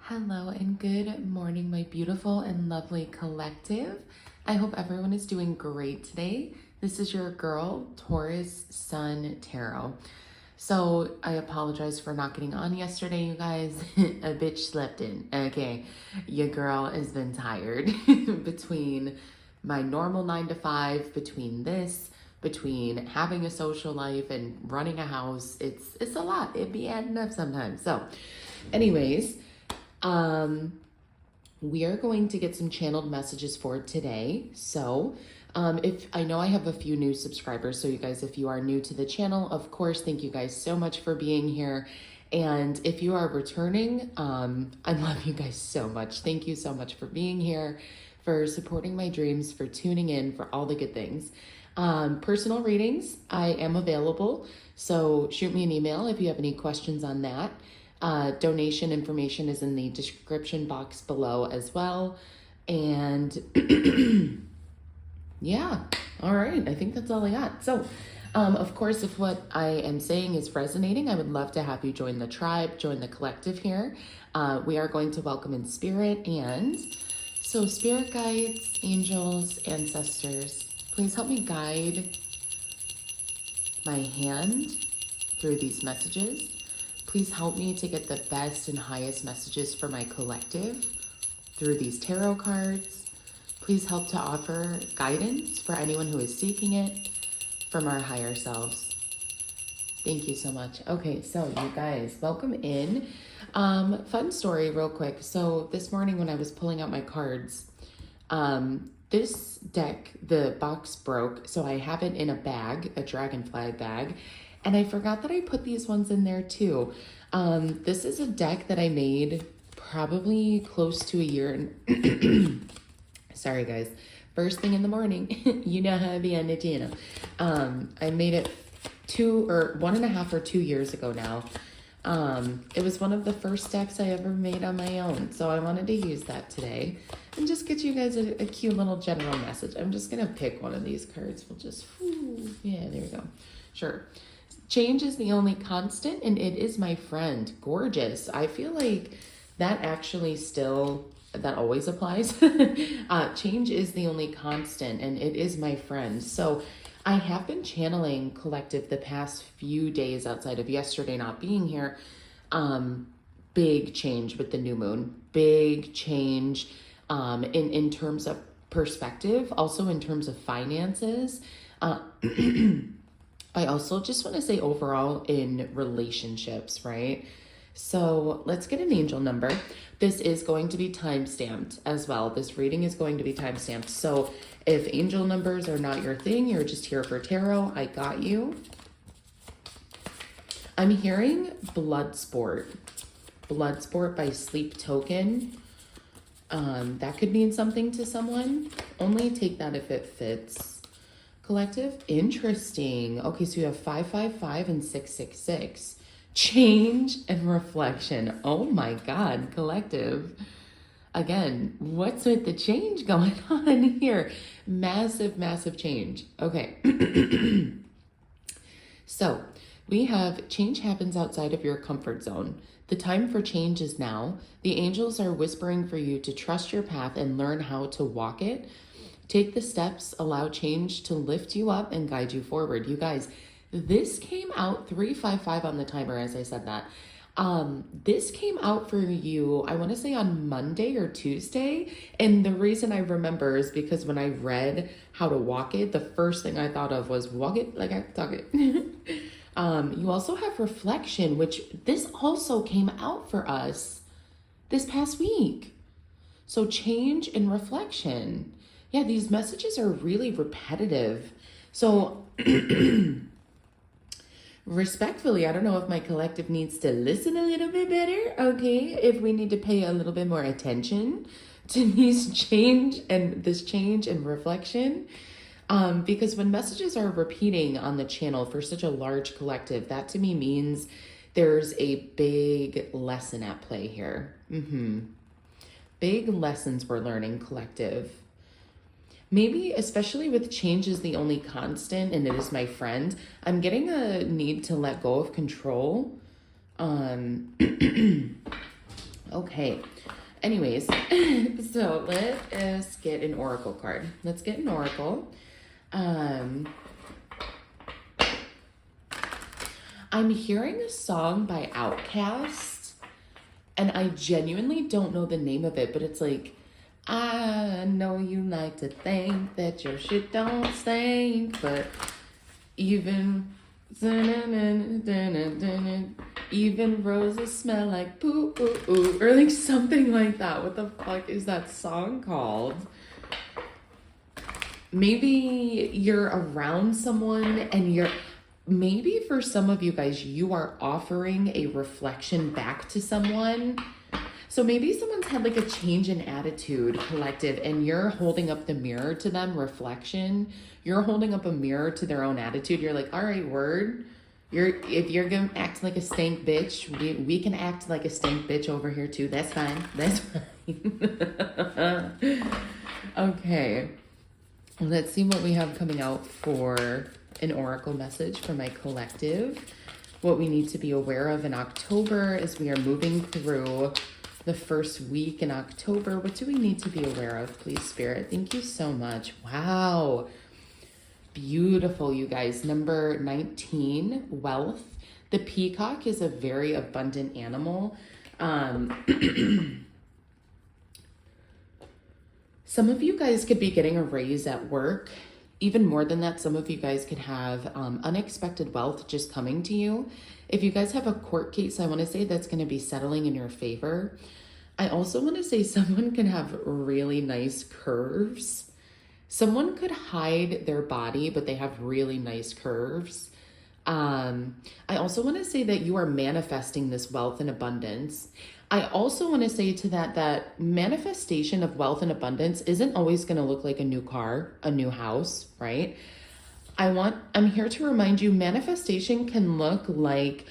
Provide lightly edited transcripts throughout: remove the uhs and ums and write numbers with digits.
Hello and good morning, my beautiful and lovely collective. I hope everyone is doing great today. This is your girl, Taurus Sun Tarot. So I apologize for not getting on yesterday, you guys. A bitch slept in. Okay, your girl has been tired between my normal 9 to 5, between this, between having a social life and running a house. It's a lot. It be adding up sometimes. So anyways, we are going to get some channeled messages for today. So if I know I have a few new subscribers, so you guys, if you are new to the channel, of course, thank you guys so much for being here. And if you are returning, I love you guys so much. Thank you so much for being here, for supporting my dreams, for tuning in, for all the good things. Personal readings, I am available. So shoot me an email if you have any questions on that. Donation information is in the description box below as well. And yeah, all right. I think that's all I got. So, of course, if what I am saying is resonating, I would love to have you join the tribe, join the collective here. We are going to welcome in spirit. And so spirit guides, angels, ancestors, please help me guide my hand through these messages. Please help me to get the best and highest messages for my collective through these tarot cards. Please help to offer guidance for anyone who is seeking it from our higher selves. Thank you so much. Okay, so you guys, welcome in. Fun story real quick. So this morning when I was pulling out my cards, this deck, the box broke. So I have it in a bag, a dragonfly bag. And I forgot that I put these ones in there too. This is a deck that I made probably close to a year. Sorry guys, first thing in the morning. You know how I be on the channel. I made it 1.5 or 2 years ago now. It was one of the first decks I ever made on my own. So I wanted to use that today and just get you guys a cute little general message. I'm just gonna pick one of these cards. We'll just, yeah, there we go. Sure. Change is the only constant, and it is my friend. Gorgeous. I feel like that actually still, that always applies. Change is the only constant, and it is my friend. So I have been channeling collective the past few days outside of yesterday not being here. Big change with the new moon. Big change in terms of perspective, also in terms of finances. I also just want to say overall in relationships, right? So let's get an angel number. This is going to be time-stamped as well. This reading is going to be time-stamped. So if angel numbers are not your thing, you're just here for tarot, I got you. I'm hearing Bloodsport. Bloodsport by Sleep Token. That could mean something to someone. Only take that if it fits. Collective, interesting. Okay, so you have 555 and 666. Change and reflection. Oh my God, collective. Again, what's with the change going on here? Massive, massive change. Okay. So we have change happens outside of your comfort zone. The time for change is now. The angels are whispering for you to trust your path and learn how to walk it. Take the steps, allow change to lift you up and guide you forward. You guys, this came out 355 on the timer as I said that. This came out for you, I want to say on Monday or Tuesday. And the reason I remember is because when I read how to walk it, the first thing I thought of was walk it like I talk it. You also have reflection, which this also came out for us this past week. So change and reflection. Yeah, these messages are really repetitive. So respectfully, I don't know if my collective needs to listen a little bit better, okay? If we need to pay a little bit more attention to this change and reflection. Because when messages are repeating on the channel for such a large collective, that to me means there's a big lesson at play here. Big lessons we're learning, collective. Maybe, especially with change is the only constant and it is my friend, I'm getting a need to let go of control. Okay, oracle card. Let's get an oracle. I'm hearing a song by Outkast, and I genuinely don't know the name of it, but it's like, I know you like to think that your shit don't stink, but even roses smell like poo, or like something like that. What the fuck is that song called? Maybe you're around someone and maybe for some of you guys, you are offering a reflection back to someone. So maybe someone's had like a change in attitude, collective, and you're holding up the mirror to them, reflection. You're holding up a mirror to their own attitude. You're like, all right, word. If you're gonna act like a stank bitch, we can act like a stank bitch over here too. That's fine. That's fine. Okay. Let's see what we have coming out for an oracle message for my collective. What we need to be aware of in October as we are moving through the first week in October. What do we need to be aware of, please, Spirit? Thank you so much. Wow. Beautiful, you guys. Number 19, wealth. The peacock is a very abundant animal. Some of you guys could be getting a raise at work. Even more than that, some of you guys could have unexpected wealth just coming to you. If you guys have a court case, I want to say that's going to be settling in your favor. I also want to say someone can have really nice curves. Someone could hide their body, but they have really nice curves. I also want to say that you are manifesting this wealth and abundance. I also want to say to that manifestation of wealth and abundance isn't always going to look like a new car, a new house, right? I'm here to remind you, manifestation can look like,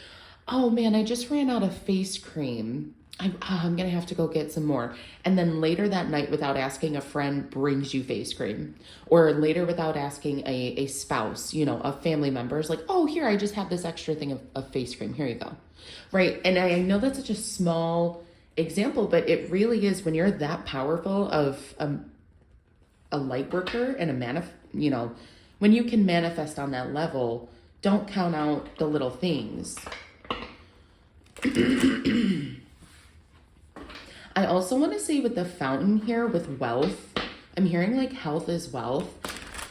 oh man, I just ran out of face cream. I'm going to have to go get some more. And then later that night, without asking, a friend brings you face cream. Or later without asking, a spouse, a family member is like, oh, here, I just have this extra thing of face cream. Here you go. Right? And I know that's such a small example, but it really is when you're that powerful of a light worker and when you can manifest on that level, don't count out the little things. I also want to say with the fountain here with wealth, I'm hearing like health is wealth.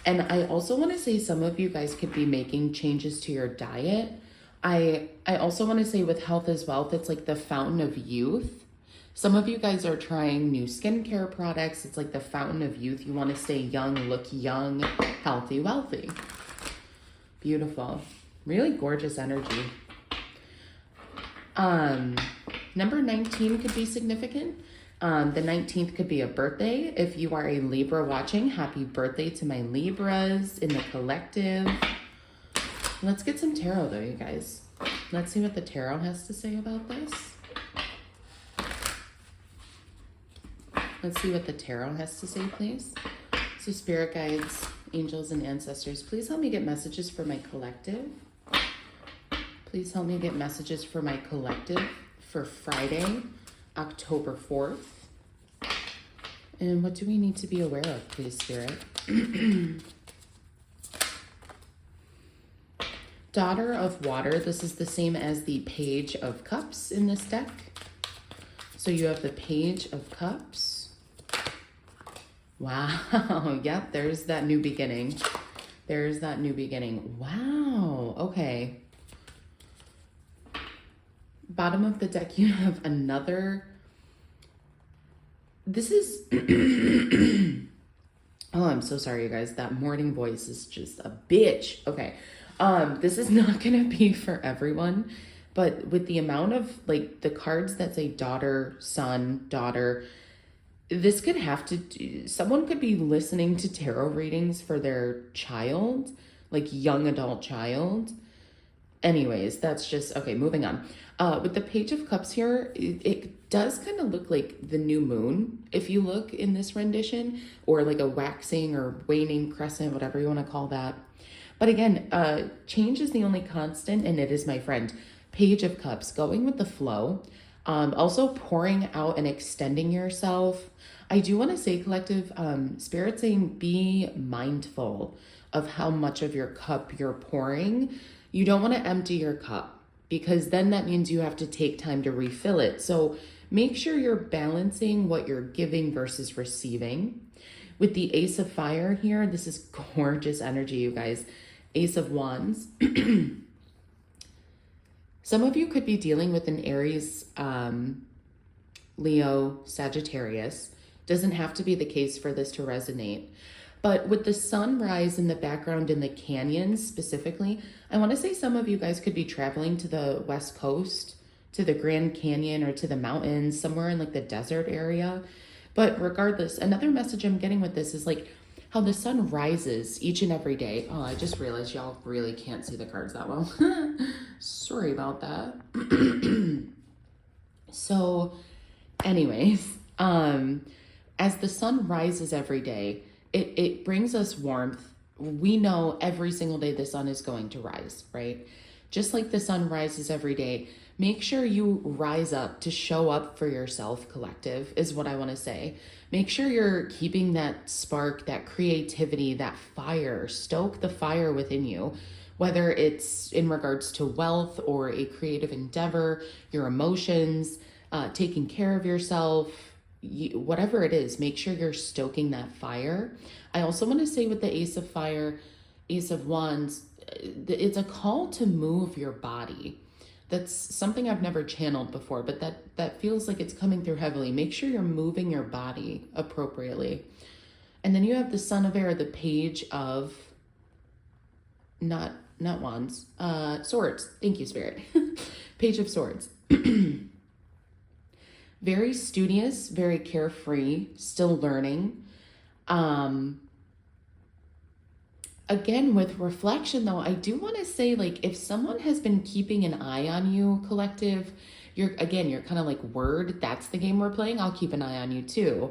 And I also want to say some of you guys could be making changes to your diet. I also want to say with health is wealth, it's like the fountain of youth. Some of you guys are trying new skincare products. It's like the fountain of youth. You want to stay young, look young, healthy, wealthy. Beautiful. Really gorgeous energy. Number 19 could be significant. The 19th could be a birthday. If you are a Libra watching, happy birthday to my Libras in the collective. Let's get some tarot though, you guys. Let's see what the tarot has to say about this. Let's see what the tarot has to say, please. So spirit guides, angels, and ancestors, please help me get messages for my collective. Please help me get messages for my collective for Friday, October 4th. And what do we need to be aware of, please, Spirit? Daughter of Water. This is the same as the Page of Cups in this deck. So you have the Page of Cups. Wow. Yep, there's that new beginning. There's that new beginning. Wow. Okay. Bottom of the deck, you have another. This is. Oh, I'm so sorry, you guys. That morning voice is just a bitch. Okay. This is not going to be for everyone, but with the amount of like the cards that say daughter, son, daughter, this could have to, someone could be listening to tarot readings for their child, like young adult child. Anyways, that's just, okay, moving on. With the Page of Cups here, it does kind of look like the new moon, if you look in this rendition, or like a waxing or waning crescent, whatever you want to call that. But again, change is the only constant, and it is my friend. Page of Cups, going with the flow. Also pouring out and extending yourself. I do want to say, collective, spirit saying be mindful of how much of your cup you're pouring. You don't want to empty your cup because then that means you have to take time to refill it. So make sure you're balancing what you're giving versus receiving. With the Ace of Fire here, this is gorgeous energy, you guys. Ace of Wands. Some of you could be dealing with an Aries, Leo, Sagittarius. Doesn't have to be the case for this to resonate. But with the sunrise in the background in the canyons specifically, I want to say some of you guys could be traveling to the West Coast, to the Grand Canyon or to the mountains, somewhere in like the desert area. But regardless, another message I'm getting with this is like how the sun rises each and every day. Oh, I just realized y'all really can't see the cards that well. Sorry about that. So anyways, as the sun rises every day, it brings us warmth. We know every single day the sun is going to rise, right? Just like the sun rises every day, make sure you rise up to show up for yourself, collective, is what I want to say. Make sure you're keeping that spark, that creativity, that fire. Stoke the fire within you, whether it's in regards to wealth or a creative endeavor, your emotions, taking care of yourself, whatever it is, make sure you're stoking that fire. I also want to say with the Ace of Fire, Ace of Wands, it's a call to move your body. That's something I've never channeled before, but that feels like it's coming through heavily. Make sure you're moving your body appropriately. And then you have the Son of Air, the Page of, not Wands, Swords. Thank you, Spirit. Page of Swords. Very studious, very carefree, still learning. Again, with reflection though, I do want to say, like, if someone has been keeping an eye on you, collective, you're kind of like, word, that's the game we're playing. I'll keep an eye on you too.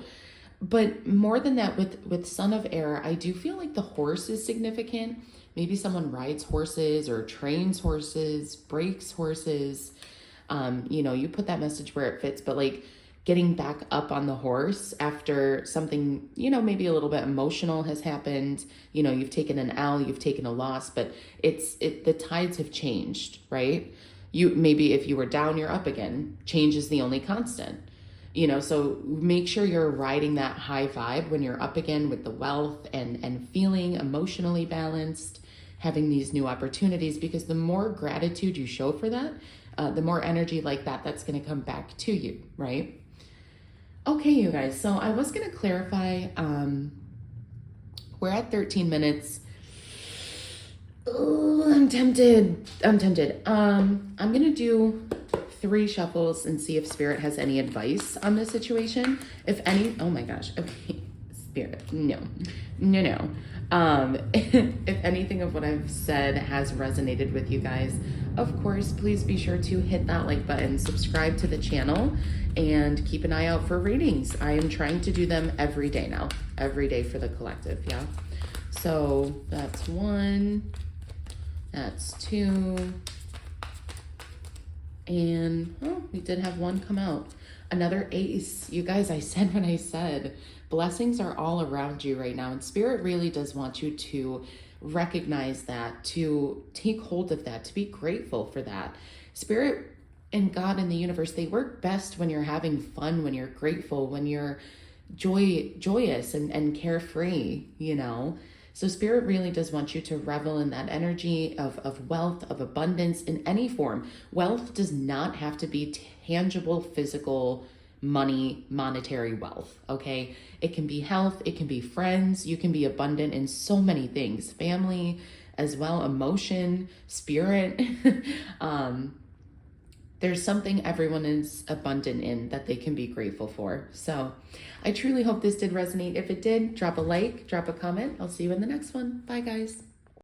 But more than that, with Son of Air, I do feel like the horse is significant. Maybe someone rides horses or trains horses, breaks horses. You put that message where it fits, but like getting back up on the horse after something, maybe a little bit emotional has happened. You've taken an L, you've taken a loss, but the tides have changed, right? Maybe if you were down, you're up again. Change is the only constant. So make sure you're riding that high vibe when you're up again with the wealth and feeling emotionally balanced, having these new opportunities, because the more gratitude you show for that, the more energy like that's going to come back to you, right? Okay, you guys, so I was going to clarify, we're at 13 minutes. Oh, I'm tempted. I'm going to do 3 shuffles and see if Spirit has any advice on this situation. If any, oh my gosh, okay, Spirit, no. If anything of what I've said has resonated with you guys, of course, please be sure to hit that like button, subscribe to the channel, and keep an eye out for readings. I am trying to do them every day now, every day for the collective, yeah? So that's 1, that's 2, and we did have 1 come out. Another ace. You guys, I said what I said. Blessings are all around you right now, and Spirit really does want you to recognize that, to take hold of that, to be grateful for that. Spirit and God and the universe, they work best when you're having fun, when you're grateful, when you're joyous and carefree, So Spirit really does want you to revel in that energy of wealth, of abundance in any form. Wealth does not have to be tangible, physical, money, monetary wealth, okay? It can be health, it can be friends, you can be abundant in so many things. Family as well, emotion, spirit. There's something everyone is abundant in that they can be grateful for. So I truly hope this did resonate. If it did, drop a like, drop a comment. I'll see you in the next one. Bye, guys.